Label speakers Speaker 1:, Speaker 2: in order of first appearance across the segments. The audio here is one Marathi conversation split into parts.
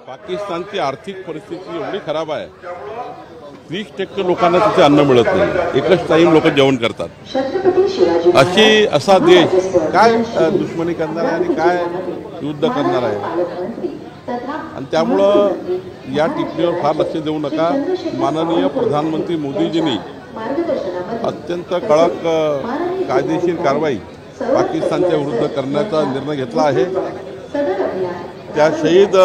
Speaker 1: पाकिस्तानची आर्थिक परिस्थिती एवढी खराब आहे, 30% लोकांना तिथे अन्न मिळत नाही, एकच टाइम लोक जेवण करतात। असा देश काय दुश्मनी करणार आहे आणि काय युद्ध करणार आहे? आणि त्यामुळं या टिप्पणीवर फार लक्ष देऊ नका। माननीय प्रधानमंत्री मोदीजींनी अत्यंत कडक कायदेशीर कारवाई पाकिस्तानच्या विरुद्ध करण्याचा निर्णय घेतला आहे। त्या शहीद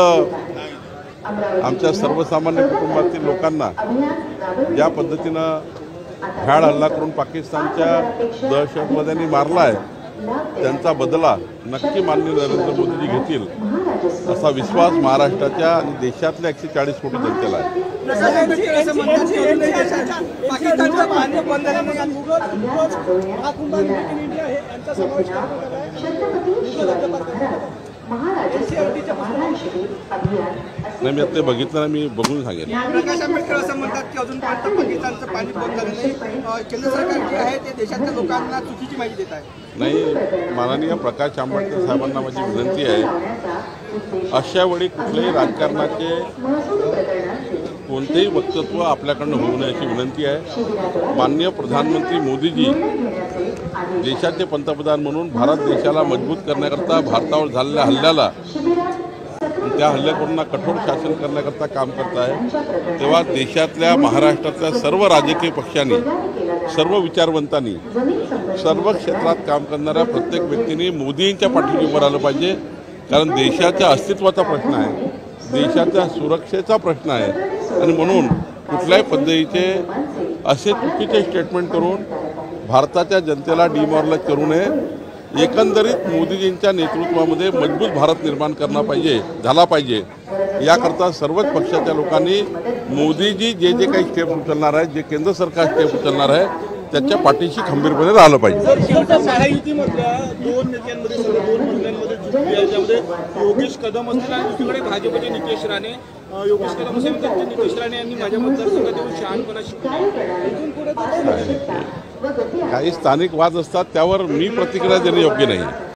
Speaker 1: आमच्या सर्वसामान्य कुटुंबातील लोकांना ज्या पद्धतीनं भ्याड हल्ला करून पाकिस्तानच्या दहशतवाद्यांनी मारला आहे, त्यांचा बदला नक्की माननीय नरेंद्र मोदीजी घेतील असा विश्वास महाराष्ट्राच्या आणि देशातल्या 140 कोटी जनतेला आहे। नाही, मी आता बघितलं ना, मी बघून सांगेन।
Speaker 2: प्रकाश आंबेडकर असं म्हणतात की अजूनपर्यंत पाकिस्तानचं पाणी बंद झालं नाही, केंद्र सरकार जे आहे ते देशातल्या लोकांना चुकीची माहिती देत आहे।
Speaker 1: नाही, माननीय प्रकाश आंबेडकर साहेबांना माझी विनंती आहे, अशा वेळी कुठल्याही राजकारणाचे कोणतेही वक्तव्य आपल्याकडनं होऊ नये अशी विनंती आहे। माननीय प्रधानमंत्री मोदीजी देशाचे पंतप्रधान म्हणून भारत देशाला मजबूत करण्याकरता भारतावर झालेल्या हल्ल्याला त्या हल्लेखोरांना कठोर शासन करण्याकरता काम करत आहे। तेव्हा देशातल्या महाराष्ट्रातल्या सर्व राजकीय पक्षांनी, सर्व विचारवंतांनी, सर्व क्षेत्रात काम करणाऱ्या प्रत्येक व्यक्तींनी मोदींच्या पाठीशी उभं राहिलं पाहिजे। कारण देशाच्या अस्तित्वाचा प्रश्न आहे, देशाच्या सुरक्षेचा प्रश्न आहे आणि म्हणून कुठल्याही पद्धतीचे असे चुकीचे स्टेटमेंट करून भारताच्या जनतेला डिमॉरलाइज करू नये। एकंदरीत मोदीजींच्या नेतृत्वामध्ये मजबूत भारत निर्माण झाला पाहिजे। याकरता सर्वच पक्षाच्या लोकांनी मोदीजी जे काही स्टेप उचलणार आहेत, जे केंद्र सरकार स्टेप उचलणार आहे, त्याच्या पाठीशी खंबीरपणे राहिलं पाहिजे।
Speaker 2: महायुतीमधल्या दोन नेत्यांमध्ये, दोन मंत्र्यांमध्ये चुकी आहे, ज्यामध्ये योगेश कदम असतील आणि दुसरीकडे भाजपचे नितेश राणे। योगेश कदम असे म्हणतात की नितेश राणे यांनी माझ्या मतदारसंघात येऊन शहाणपणा शिकवला।
Speaker 1: काही स्थानिक वाद असतात, त्यावर मी प्रतिक्रिया देणे योग्य नाही।